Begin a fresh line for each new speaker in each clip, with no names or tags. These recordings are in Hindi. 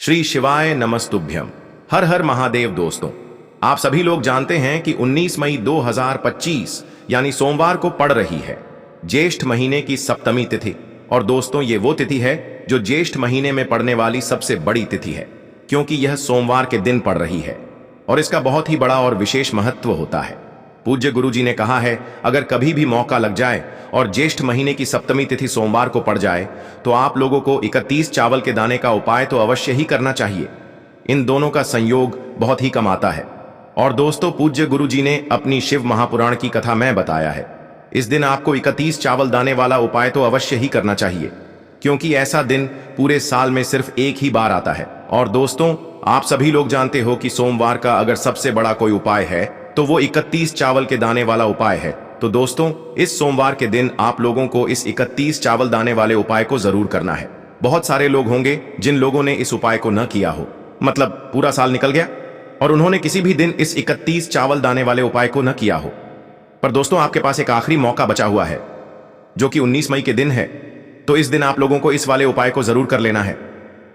श्री शिवाय नमस्तुभ्यम। हर हर महादेव। दोस्तों, आप सभी लोग जानते हैं कि 19 मई 2025 यानी सोमवार को पड़ रही है ज्येष्ठ महीने की सप्तमी तिथि। और दोस्तों, ये वो तिथि है जो ज्येष्ठ महीने में पड़ने वाली सबसे बड़ी तिथि है, क्योंकि यह सोमवार के दिन पड़ रही है और इसका बहुत ही बड़ा और विशेष महत्व होता है। पूज्य गुरु जी ने कहा है, अगर कभी भी मौका लग जाए और ज्येष्ठ महीने की सप्तमी तिथि सोमवार को पड़ जाए तो आप लोगों को 31 चावल के दाने का उपाय तो अवश्य ही करना चाहिए। इन दोनों का संयोग बहुत ही कम आता है। और दोस्तों, पूज्य गुरु जी ने अपनी शिव महापुराण की कथा में बताया है, इस दिन आपको 31 चावल दाने वाला उपाय तो अवश्य ही करना चाहिए, क्योंकि ऐसा दिन पूरे साल में सिर्फ एक ही बार आता है। और दोस्तों, आप सभी लोग जानते हो कि सोमवार का अगर सबसे बड़ा कोई उपाय है तो वो 31 चावल के दाने वाला उपाय है। तो दोस्तों, इस सोमवार के दिन आप लोगों को इस 31 चावल दाने वाले उपाय को जरूर करना है। बहुत सारे लोग होंगे जिन लोगों ने इस उपाय को न किया हो, मतलब पूरा साल निकल गया और उन्होंने किसी भी दिन इस 31 चावल दाने वाले उपाय को न किया हो। पर दोस्तों, आपके पास एक आखिरी मौका बचा हुआ है जो कि 19 मई के दिन है। तो इस दिन आप लोगों को इस वाले उपाय को जरूर कर लेना है।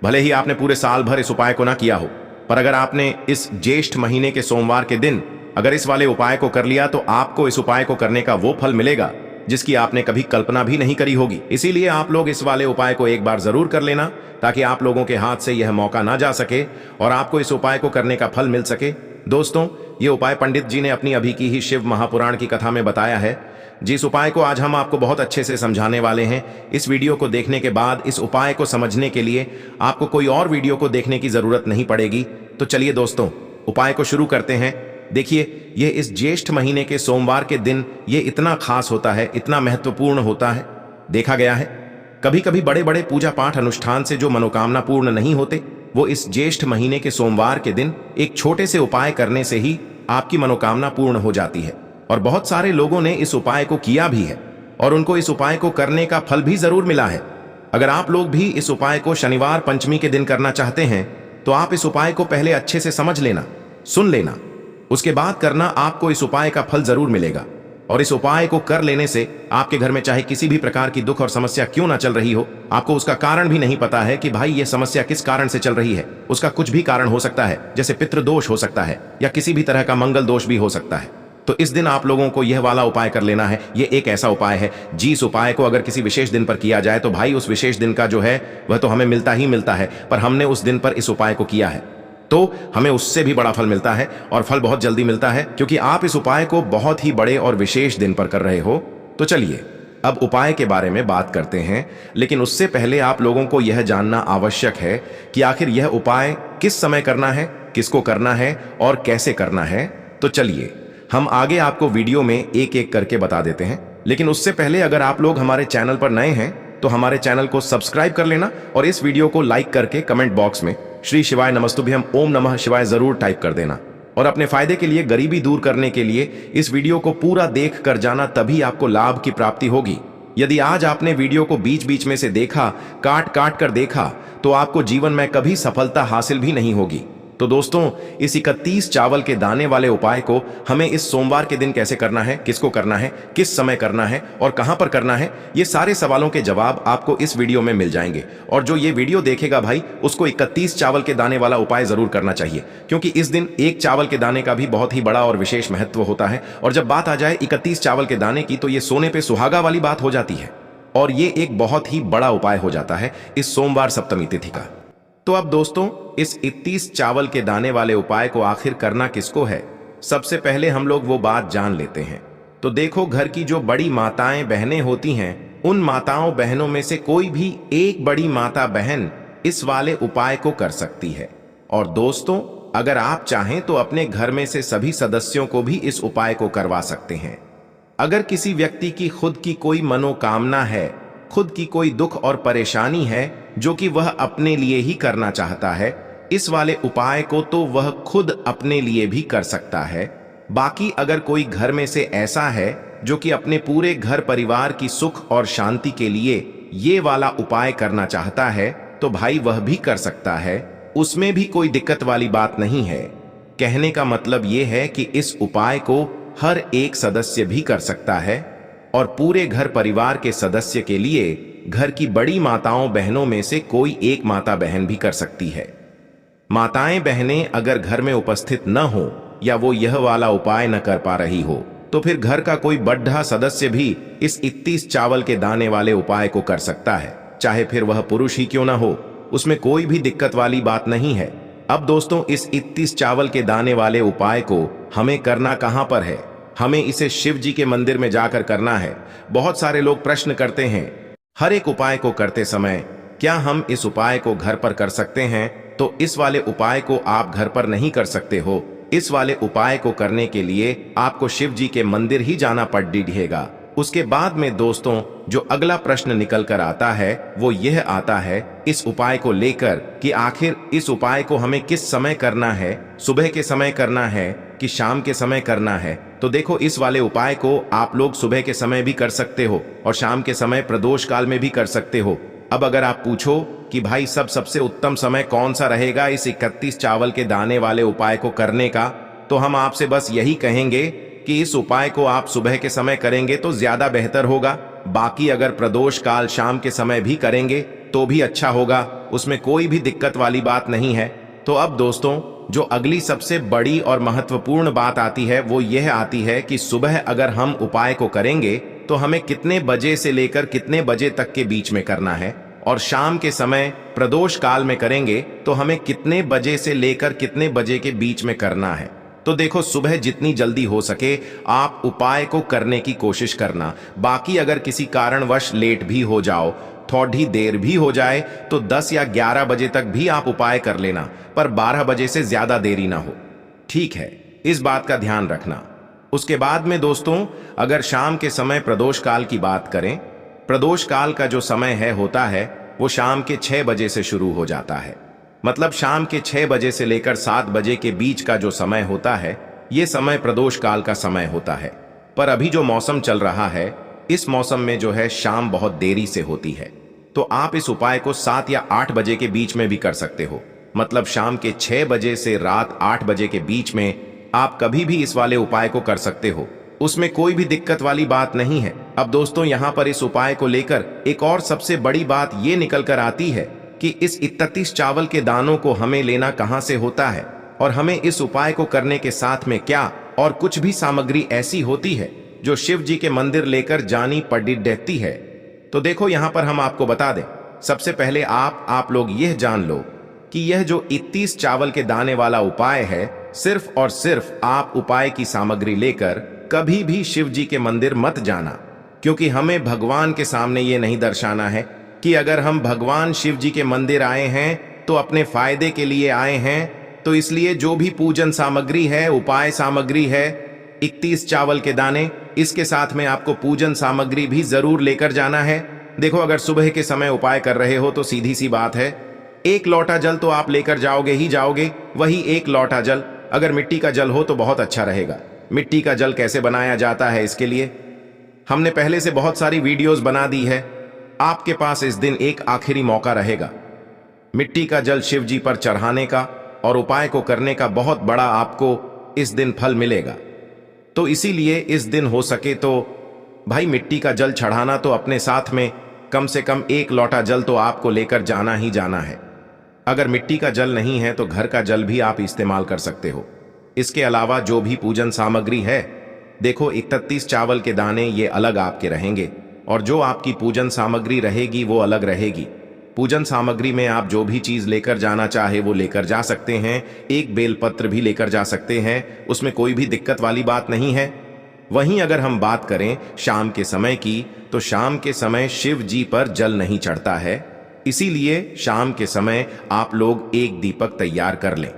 भले ही आपने पूरे साल भर इस उपाय को ना किया हो, पर अगर आपने इस ज्येष्ठ महीने के सोमवार के दिन अगर इस वाले उपाय को कर लिया तो आपको इस उपाय को करने का वो फल मिलेगा जिसकी आपने कभी कल्पना भी नहीं करी होगी। इसीलिए आप लोग इस वाले उपाय को एक बार जरूर कर लेना, ताकि आप लोगों के हाथ से यह मौका ना जा सके और आपको इस उपाय को करने का फल मिल सके। दोस्तों, ये उपाय पंडित जी ने अपनी अभी की ही शिव महापुराण की कथा में बताया है, जिस उपाय को आज हम आपको बहुत अच्छे से समझाने वाले हैं। इस वीडियो को देखने के बाद इस उपाय को समझने के लिए आपको कोई और वीडियो को देखने की जरूरत नहीं पड़ेगी। तो चलिए दोस्तों, उपाय को शुरू करते हैं। देखिए, ये इस ज्येष्ठ महीने के सोमवार के दिन ये इतना खास होता है, इतना महत्वपूर्ण होता है। देखा गया है कभी कभी बड़े बड़े पूजा पाठ अनुष्ठान से जो मनोकामना पूर्ण नहीं होते, वो इस ज्येष्ठ महीने के सोमवार के दिन एक छोटे से उपाय करने से ही आपकी मनोकामना पूर्ण हो जाती है। और बहुत सारे लोगों ने इस उपाय को किया भी है और उनको इस उपाय को करने का फल भी जरूर मिला है। अगर आप लोग भी इस उपाय को शनिवार पंचमी के दिन करना चाहते हैं तो आप इस उपाय को पहले अच्छे से समझ लेना, सुन लेना, उसके बाद करना। आपको इस उपाय का फल जरूर मिलेगा। और इस उपाय को कर लेने से आपके घर में चाहे किसी भी प्रकार की दुख और समस्या क्यों ना चल रही हो, आपको उसका कारण भी नहीं पता है कि भाई ये समस्या किस कारण से चल रही है, उसका कुछ भी कारण हो सकता है, जैसे पितृदोष हो सकता है या किसी भी तरह का मंगल दोष भी हो सकता है। तो इस दिन आप लोगों को यह वाला उपाय कर लेना है। ये एक ऐसा उपाय है जिस उपाय को अगर किसी विशेष दिन पर किया जाए तो भाई उस विशेष दिन का जो है वह तो हमें मिलता ही मिलता है, पर हमने उस दिन पर इस उपाय को किया है तो हमें उससे भी बड़ा फल मिलता है, और फल बहुत जल्दी मिलता है, क्योंकि आप इस उपाय को बहुत ही बड़े और विशेष दिन पर कर रहे हो। तो चलिए अब उपाय के बारे में बात करते हैं, लेकिन उससे पहले आप लोगों को यह जानना आवश्यक है कि आखिर यह उपाय किस समय करना है, किसको करना है और कैसे करना है। तो चलिए हम आगे आपको वीडियो में एक एक करके बता देते हैं। लेकिन उससे पहले अगर आप लोग हमारे चैनल पर नए हैं तो हमारे चैनल को सब्सक्राइब कर लेना और इस वीडियो को लाइक करके कमेंट बॉक्स में श्री शिवाय नमस्तुभ्यम ओम नमः शिवाय जरूर टाइप कर देना। और अपने फायदे के लिए, गरीबी दूर करने के लिए इस वीडियो को पूरा देख कर जाना, तभी आपको लाभ की प्राप्ति होगी। यदि आज आपने वीडियो को बीच बीच में से देखा, काट काट कर देखा, तो आपको जीवन में कभी सफलता हासिल भी नहीं होगी। तो दोस्तों, इस 31 चावल के दाने वाले उपाय को हमें इस सोमवार के दिन कैसे करना है, किसको करना है, किस समय करना है और कहां पर करना है, ये सारे सवालों के जवाब आपको इस वीडियो में मिल जाएंगे। और जो ये वीडियो देखेगा भाई, उसको 31 चावल के दाने वाला उपाय जरूर करना चाहिए, क्योंकि इस दिन एक चावल के दाने का भी बहुत ही बड़ा और विशेष महत्व होता है। और जब बात आ जाए 31 चावल के दाने की, तो ये सोने पे सुहागा वाली बात हो जाती है और ये एक बहुत ही बड़ा उपाय हो जाता है इस सोमवार सप्तमी तिथि का। तो अब दोस्तों, इस 31 चावल के दाने वाले उपाय को आखिर करना किसको है, सबसे पहले हम लोग वो बात जान लेते हैं। तो देखो, घर की जो बड़ी माताएं बहनें होती हैं, उन माताओं बहनों में से कोई भी एक बड़ी माता बहन इस वाले उपाय को कर सकती है। और दोस्तों, अगर आप चाहें तो अपने घर में से सभी सदस्यों को भी इस उपाय को करवा सकते हैं। अगर किसी व्यक्ति की खुद की कोई मनोकामना है, खुद की कोई दुख और परेशानी है जो कि वह अपने लिए ही करना चाहता है, इस वाले उपाय को तो वह खुद अपने लिए भी कर सकता है। बाकी अगर कोई घर में से ऐसा है जो कि अपने पूरे घर परिवार की सुख और शांति के लिए ये वाला उपाय करना चाहता है, तो भाई वह भी कर सकता है, उसमें भी कोई दिक्कत वाली बात नहीं है। कहने का मतलब ये है कि इस उपाय को हर एक सदस्य भी कर सकता है और पूरे घर परिवार के सदस्य के लिए घर की बड़ी माताओं बहनों में से कोई एक माता बहन भी कर सकती है। माताएं बहनें अगर घर में उपस्थित न हो या वो यह वाला उपाय न कर पा रही हो तो फिर घर का कोई बड़ा सदस्य भी इस 31 चावल के दाने वाले उपाय को कर सकता है, चाहे फिर वह पुरुष ही क्यों ना हो। उसमें कोई भी दिक्कत वाली बात नहीं है। अब दोस्तों, इस 31 चावल के दाने वाले उपाय को हमें करना कहां पर है? हमें इसे शिव जी के मंदिर में जाकर करना है। बहुत सारे लोग प्रश्न करते हैं, हर एक उपाय को करते समय क्या हम इस उपाय को घर पर कर सकते हैं? तो इस वाले उपाय को आप घर पर नहीं कर सकते हो। इस वाले उपाय को करने के लिए आपको शिव जी के मंदिर ही जाना पड़ेगा। उसके बाद में दोस्तों, जो अगला प्रश्न निकल कर आता है वो यह आता है इस उपाय को लेकर कि आखिर इस उपाय को हमें किस समय करना है, सुबह के समय करना है कि शाम के समय करना है। तो देखो, इस वाले उपाय को आप लोग सुबह के समय भी कर सकते हो और शाम के समय प्रदोष काल में भी कर सकते हो। अब अगर आप पूछो कि भाई सबसे उत्तम समय कौन सा रहेगा इस 31 चावल के दाने वाले उपाय को करने का, तो हम आपसे बस यही कहेंगे कि इस उपाय को आप सुबह के समय करेंगे तो ज्यादा बेहतर होगा। बाकी अगर प्रदोष काल शाम के समय भी करेंगे तो भी अच्छा होगा, उसमें कोई भी दिक्कत वाली बात नहीं है। तो अब दोस्तों, जो अगली सबसे बड़ी और महत्वपूर्ण बात आती है वो यह आती है कि सुबह अगर हम उपाय को करेंगे तो हमें कितने बजे से लेकर कितने बजे तक के बीच में करना है, और शाम के समय प्रदोष काल में करेंगे तो हमें कितने बजे से लेकर कितने बजे के बीच में करना है। तो देखो, सुबह जितनी जल्दी हो सके आप उपाय को करने की कोशिश करना। बाकी अगर किसी कारणवश लेट भी हो जाओ, थोड़ी देर भी हो जाए तो 10 या 11 बजे तक भी आप उपाय कर लेना, पर 12 बजे से ज्यादा देरी ना हो। ठीक है, इस बात का ध्यान रखना। उसके बाद में दोस्तों, अगर शाम के समय प्रदोष काल की बात करें, प्रदोष काल का जो समय होता है वो शाम के 6 बजे से शुरू हो जाता है। मतलब शाम के 6 बजे से लेकर 7 बजे के बीच का जो समय होता है ये समय प्रदोष काल का समय होता है। पर अभी जो मौसम चल रहा है, इस मौसम में जो है शाम बहुत देरी से होती है, तो आप इस उपाय को 7 या 8 बजे के बीच में भी कर सकते हो। मतलब शाम के 6 बजे से रात 8 बजे के बीच में आप कभी भी इस वाले उपाय को कर सकते हो, उसमें कोई भी दिक्कत वाली बात नहीं है। अब दोस्तों, यहाँ पर इस उपाय को लेकर एक और सबसे बड़ी बात ये निकल कर आती है कि इस 31 चावल के दानों को हमें लेना कहाँ से होता है, और हमें इस उपाय को करने के साथ में क्या और कुछ भी सामग्री ऐसी होती है जो शिव जी के मंदिर लेकर जानी पड़ती है। तो देखो, यहाँ पर हम आपको बता दें, सबसे पहले आप लोग यह जान लो कि यह जो 31 चावल के दाने वाला उपाय है, सिर्फ और सिर्फ आप उपाय की सामग्री लेकर कभी भी शिव जी के मंदिर मत जाना, क्योंकि हमें भगवान के सामने ये नहीं दर्शाना है कि अगर हम भगवान शिव जी के मंदिर आए हैं तो अपने फायदे के लिए आए हैं। तो इसलिए जो भी पूजन सामग्री है, उपाय सामग्री है, 31 चावल के दाने, इसके साथ में आपको पूजन सामग्री भी जरूर लेकर जाना है। देखो, अगर सुबह के समय उपाय कर रहे हो तो सीधी सी बात है, 1 लोटा जल तो आप लेकर जाओगे ही जाओगे। वही 1 लोटा जल अगर मिट्टी का जल हो तो बहुत अच्छा रहेगा। मिट्टी का जल कैसे बनाया जाता है, इसके लिए हमने पहले से बहुत सारी वीडियोस बना दी है। आपके पास इस दिन एक आखिरी मौका रहेगा मिट्टी का जल शिव जी पर चढ़ाने का, और उपाय को करने का बहुत बड़ा आपको इस दिन फल मिलेगा। तो इसीलिए इस दिन हो सके तो भाई मिट्टी का जल चढ़ाना तो अपने साथ में कम से कम 1 लोटा जल तो आपको लेकर जाना ही जाना है। अगर मिट्टी का जल नहीं है तो घर का जल भी आप इस्तेमाल कर सकते हो। इसके अलावा जो भी पूजन सामग्री है, देखो 31 चावल के दाने ये अलग आपके रहेंगे, और जो आपकी पूजन सामग्री रहेगी वो अलग रहेगी। पूजन सामग्री में आप जो भी चीज लेकर जाना चाहे वो लेकर जा सकते हैं। एक बेलपत्र भी लेकर जा सकते हैं, उसमें कोई भी दिक्कत वाली बात नहीं है। वहीं अगर हम बात करें शाम के समय की, तो शाम के समय शिव जी पर जल नहीं चढ़ता है, इसीलिए शाम के समय आप लोग एक दीपक तैयार कर लें,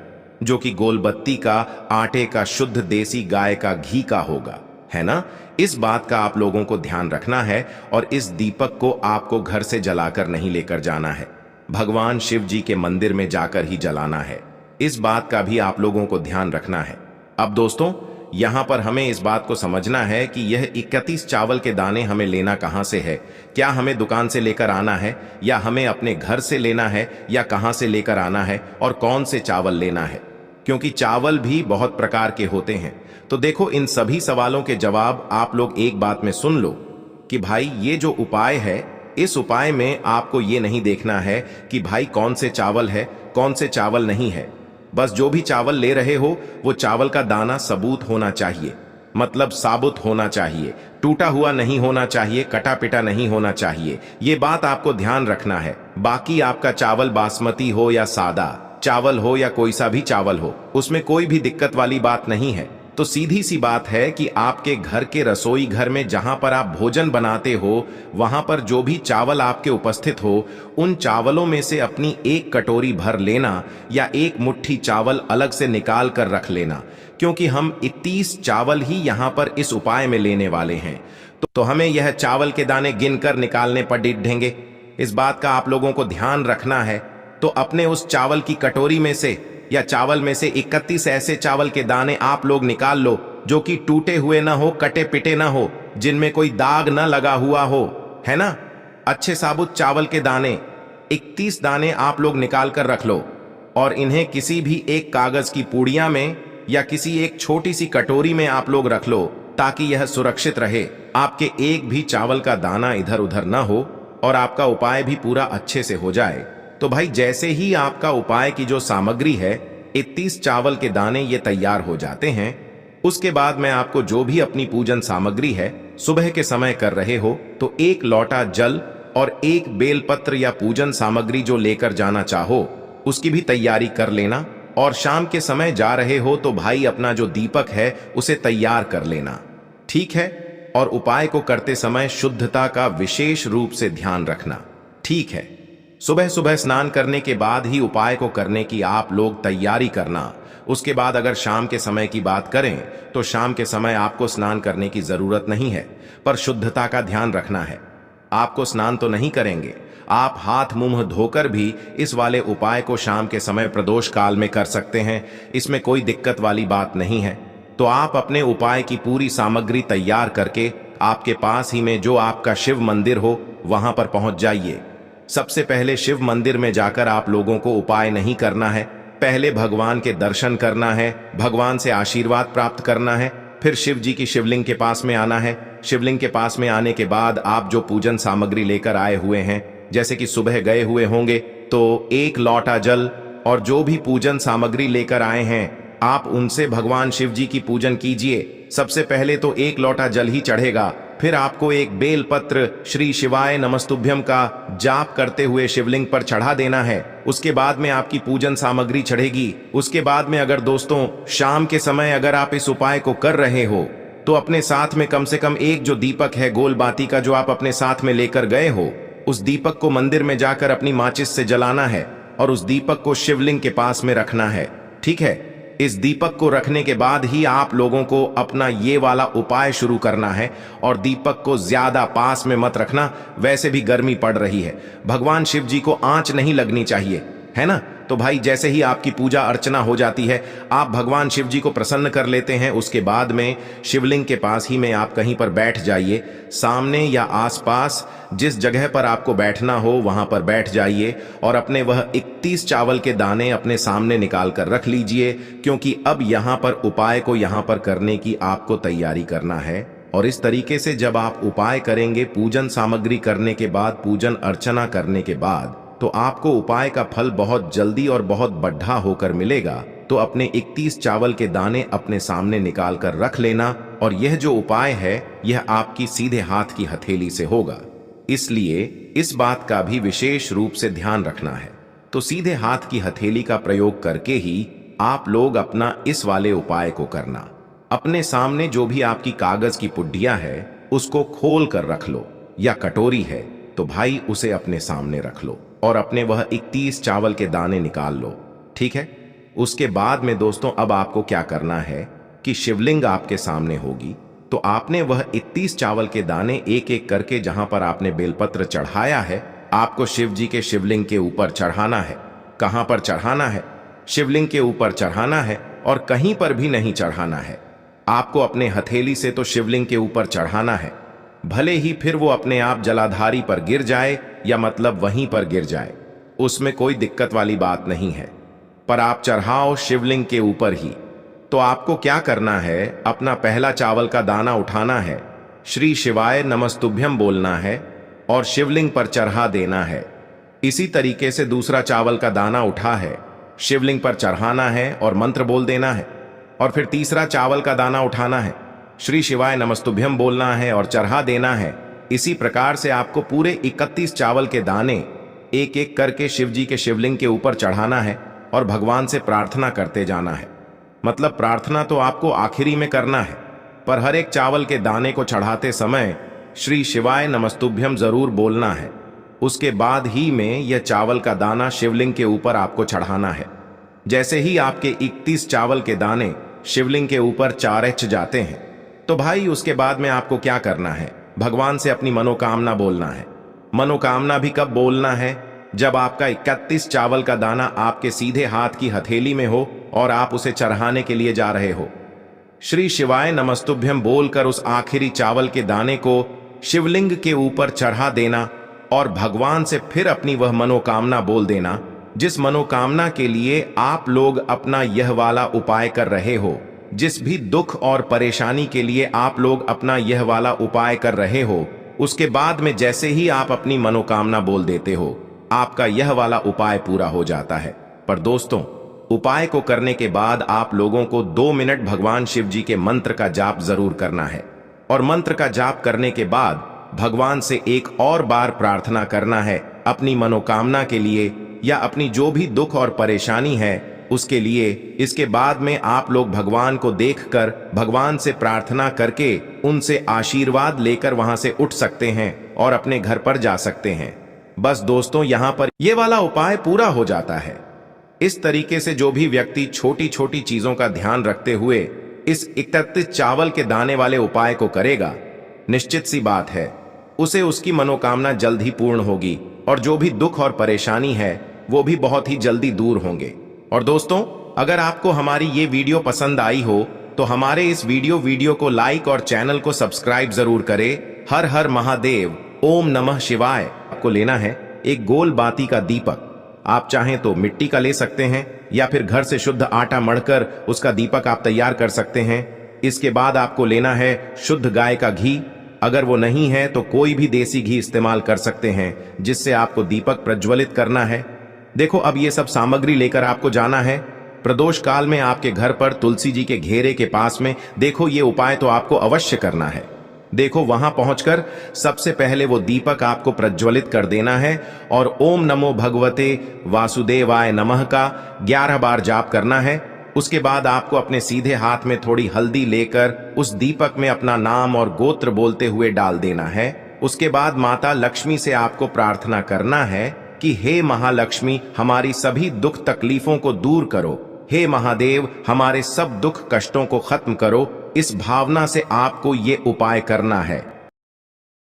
जो कि गोलबत्ती का, आटे का, शुद्ध देसी गाय का घी का होगा, है ना। इस बात का आप लोगों को ध्यान रखना है, और इस दीपक को आपको घर से जलाकर नहीं लेकर जाना है, भगवान शिव जी के मंदिर में जाकर ही जलाना है। इस बात का भी आप लोगों को ध्यान रखना है। अब दोस्तों, यहां पर हमें इस बात को समझना है कि यह 31 चावल के दाने हमें लेना कहां से है। क्या हमें दुकान से लेकर आना है, या हमें अपने घर से लेना है, या कहां से लेकर आना है, और कौन से चावल लेना है, क्योंकि चावल भी बहुत प्रकार के होते हैं। तो देखो, इन सभी सवालों के जवाब आप लोग एक बात में सुन लो कि भाई ये जो उपाय है, इस उपाय में आपको ये नहीं देखना है कि भाई कौन से चावल है, कौन से चावल नहीं है। बस जो भी चावल ले रहे हो वो चावल का दाना सबूत होना चाहिए, मतलब साबुत होना चाहिए, टूटा हुआ नहीं होना चाहिए, कटा पिटा नहीं होना चाहिए। ये बात आपको ध्यान रखना है। बाकी आपका चावल बासमती हो या सादा चावल हो या कोई सा भी चावल हो, उसमें कोई भी दिक्कत वाली बात नहीं है। तो सीधी सी बात है कि आपके घर के रसोई घर में जहां पर आप भोजन बनाते हो, वहां पर जो भी चावल आपके उपस्थित हो, उन चावलों में से अपनी एक कटोरी भर लेना या एक मुट्ठी चावल अलग से निकाल कर रख लेना, क्योंकि हम 31 चावल ही यहां पर इस उपाय में लेने वाले हैं। तो हमें यह चावल के दाने गिनकर निकालने पर डिढेंगे। इस बात का आप लोगों को ध्यान रखना है। तो अपने उस चावल की कटोरी में से या चावल में से 31 ऐसे चावल के दाने आप लोग निकाल लो जो कि टूटे हुए ना हो, कटे पिटे ना हो, जिनमें कोई दाग ना लगा हुआ हो, है ना। अच्छे साबुत चावल के दाने 31 दाने आप लोग निकाल कर रख लो और इन्हें किसी भी एक कागज की पुड़िया में या किसी एक छोटी सी कटोरी में आप लोग रख लो, ताकि यह सुरक्षित रहे, आपके एक भी चावल का दाना इधर उधर ना हो और आपका उपाय भी पूरा अच्छे से हो जाए। तो भाई जैसे ही आपका उपाय की जो सामग्री है 31 चावल के दाने ये तैयार हो जाते हैं, उसके बाद मैं आपको जो भी अपनी पूजन सामग्री है सुबह के समय कर रहे हो, तो एक लोटा जल और एक बेलपत्र या पूजन सामग्री जो लेकर जाना चाहो उसकी भी तैयारी कर लेना। और शाम के समय जा रहे हो तो भाई अपना जो दीपक है उसे तैयार कर लेना, ठीक है। और उपाय को करते समय शुद्धता का विशेष रूप से ध्यान रखना, ठीक है। सुबह सुबह स्नान करने के बाद ही उपाय को करने की आप लोग तैयारी करना। उसके बाद अगर शाम के समय की बात करें तो शाम के समय आपको स्नान करने की जरूरत नहीं है, पर शुद्धता का ध्यान रखना है। आपको स्नान तो नहीं करेंगे, आप हाथ मुंह धोकर भी इस वाले उपाय को शाम के समय प्रदोष काल में कर सकते हैं, इसमें कोई दिक्कत वाली बात नहीं है। तो आप अपने उपाय की पूरी सामग्री तैयार करके आपके पास ही में जो आपका शिव मंदिर हो वहां पर पहुंच जाइए। सबसे पहले शिव मंदिर में जाकर आप लोगों को उपाय नहीं करना है, पहले भगवान के दर्शन करना है, भगवान से आशीर्वाद प्राप्त करना है, फिर शिव जी की शिवलिंग के पास में आना है। शिवलिंग के पास में आने के बाद आप जो पूजन सामग्री लेकर आए हुए हैं, जैसे कि सुबह गए हुए होंगे तो एक लोटा जल और जो भी पूजन सामग्री लेकर आए हैं आप उनसे भगवान शिव जी की पूजन कीजिए। सबसे पहले तो एक लोटा जल ही चढ़ेगा, फिर आपको एक बेल पत्र श्री शिवाय नमस्तुभ्यम का जाप करते हुए शिवलिंग पर चढ़ा देना है। उसके बाद में आपकी पूजन सामग्री चढ़ेगी। उसके बाद में अगर दोस्तों शाम के समय अगर आप इस उपाय को कर रहे हो तो अपने साथ में कम से कम एक जो दीपक है गोल बाती का जो आप अपने साथ में लेकर गए हो, उस दीपक को मंदिर में जाकर अपनी माचिस से जलाना है और उस दीपक को शिवलिंग के पास में रखना है, ठीक है। इस दीपक को रखने के बाद ही आप लोगों को अपना ये वाला उपाय शुरू करना है और दीपक को ज्यादा पास में मत रखना, वैसे भी गर्मी पड़ रही है, भगवान शिव जी को आंच नहीं लगनी चाहिए, है ना। तो भाई जैसे ही आपकी पूजा अर्चना हो जाती है, आप भगवान शिव जी को प्रसन्न कर लेते हैं, उसके बाद में शिवलिंग के पास ही में आप कहीं पर बैठ जाइए। सामने या आसपास जिस जगह पर आपको बैठना हो वहां पर बैठ जाइए और अपने वह 31 चावल के दाने अपने सामने निकाल कर रख लीजिए, क्योंकि अब यहां पर उपाय को यहां पर करने की आपको तैयारी करना है। और इस तरीके से जब आप उपाय करेंगे, पूजन सामग्री करने के बाद, पूजन अर्चना करने के बाद, तो आपको उपाय का फल बहुत जल्दी और बहुत बढ़ा होकर मिलेगा। तो अपने 31 चावल के दाने अपने सामने निकाल कर रख लेना और यह जो उपाय है यह आपकी सीधे हाथ की हथेली से होगा, इसलिए इस बात का भी विशेष रूप से ध्यान रखना है। तो सीधे हाथ की हथेली का प्रयोग करके ही आप लोग अपना इस वाले उपाय को करना। अपने सामने जो भी आपकी कागज की पुड्डिया है उसको खोल कर रख लो, या कटोरी है तो भाई उसे अपने सामने रख लो और अपने वह 31 चावल के दाने निकाल लो, ठीक है। उसके बाद में दोस्तों अब आपको क्या करना है कि शिवलिंग आपके सामने होगी, तो आपने वह 31 चावल के दाने एक एक करके जहां पर आपने बेलपत्र चढ़ाया है, आपको शिव जी के शिवलिंग के ऊपर चढ़ाना है। कहां पर चढ़ाना है? शिवलिंग के ऊपर चढ़ाना है और कहीं पर भी नहीं चढ़ाना है। आपको अपने हथेली से तो शिवलिंग के ऊपर चढ़ाना है, भले ही फिर वो अपने आप जलाधारी पर गिर जाए या मतलब वहीं पर गिर जाए, उसमें कोई दिक्कत वाली बात नहीं है, पर आप चढ़ाओ शिवलिंग के ऊपर ही। तो आपको क्या करना है, अपना पहला चावल का दाना उठाना है, श्री शिवाय नमस्तुभ्यम बोलना है और शिवलिंग पर चढ़ा देना है। इसी तरीके से दूसरा चावल का दाना उठा है, शिवलिंग पर चढ़ाना है और मंत्र बोल देना है। और फिर तीसरा चावल का दाना उठाना है, श्री शिवाय नमस्तुभ्यम बोलना है और चढ़ा देना है। इसी प्रकार से आपको पूरे 31 चावल के दाने एक एक करके शिव जी के शिवलिंग के ऊपर चढ़ाना है और भगवान से प्रार्थना करते जाना है। मतलब प्रार्थना तो आपको आखिरी में करना है, पर हर एक चावल के दाने को चढ़ाते समय श्री शिवाय नमस्तुभ्यम जरूर बोलना है। उसके बाद ही में यह चावल का दाना शिवलिंग के ऊपर आपको चढ़ाना है। जैसे ही आपके 31 चावल के दाने शिवलिंग के ऊपर चारच जाते हैं, तो भाई उसके बाद में आपको क्या करना है, भगवान से अपनी मनोकामना बोलना है। मनोकामना भी कब बोलना है, जब आपका 31 चावल का दाना आपके सीधे हाथ की हथेली में हो और आप उसे चढ़ाने के लिए जा रहे हो। श्री शिवाय नमस्तुभ्यम बोलकर उस आखिरी चावल के दाने को शिवलिंग के ऊपर चढ़ा देना और भगवान से फिर अपनी वह मनोकामना बोल देना, जिस मनोकामना के लिए आप लोग अपना यह वाला उपाय कर रहे हो। जिस भी दुख और परेशानी के लिए आप लोग अपना यह वाला उपाय कर रहे हो, उसके बाद में जैसे ही आप अपनी मनोकामना बोल देते हो, आपका यह वाला उपाय पूरा हो जाता है। पर दोस्तों, उपाय को करने के बाद आप लोगों को 2 मिनट भगवान शिव जी के मंत्र का जाप जरूर करना है। और मंत्र का जाप करने के बाद भगवान से एक और बार प्रार्थना करना है अपनी मनोकामना के लिए या अपनी जो भी दुख और परेशानी है उसके लिए। इसके बाद में आप लोग भगवान को देखकर भगवान से प्रार्थना करके उनसे आशीर्वाद लेकर वहां से उठ सकते हैं और अपने घर पर जा सकते हैं। बस दोस्तों, यहां पर यह वाला उपाय पूरा हो जाता है। इस तरीके से जो भी व्यक्ति छोटी छोटी चीजों का ध्यान रखते हुए इस 31 चावल के दाने वाले उपाय को करेगा, निश्चित सी बात है उसे उसकी मनोकामना जल्द ही पूर्ण होगी और जो भी दुख और परेशानी है वो भी बहुत ही जल्दी दूर होंगे। और दोस्तों, अगर आपको हमारी ये वीडियो पसंद आई हो तो हमारे इस वीडियो को लाइक और चैनल को सब्सक्राइब जरूर करें। हर हर महादेव, ओम नमः शिवाय। आपको लेना है एक गोल बाती का दीपक। आप चाहें तो मिट्टी का ले सकते हैं या फिर घर से शुद्ध आटा मढ़कर उसका दीपक आप तैयार कर सकते हैं। इसके बाद आपको लेना है शुद्ध गाय का घी। अगर वो नहीं है तो कोई भी देसी घी इस्तेमाल कर सकते हैं, जिससे आपको दीपक प्रज्वलित करना है। देखो, अब ये सब सामग्री लेकर आपको जाना है प्रदोष काल में आपके घर पर तुलसी जी के घेरे के पास में। देखो, ये उपाय तो आपको अवश्य करना है। देखो, वहां पहुंचकर सबसे पहले वो दीपक आपको प्रज्वलित कर देना है और ओम नमो भगवते वासुदेवाय नमः का 11 बार जाप करना है। उसके बाद आपको अपने सीधे हाथ में थोड़ी हल्दी लेकर उस दीपक में अपना नाम और गोत्र बोलते हुए डाल देना है। उसके बाद माता लक्ष्मी से आपको प्रार्थना करना है कि हे महालक्ष्मी, हमारी सभी दुख तकलीफों को दूर करो। हे महादेव, हमारे सब दुख कष्टों को खत्म करो। इस भावना से आपको ये उपाय करना है।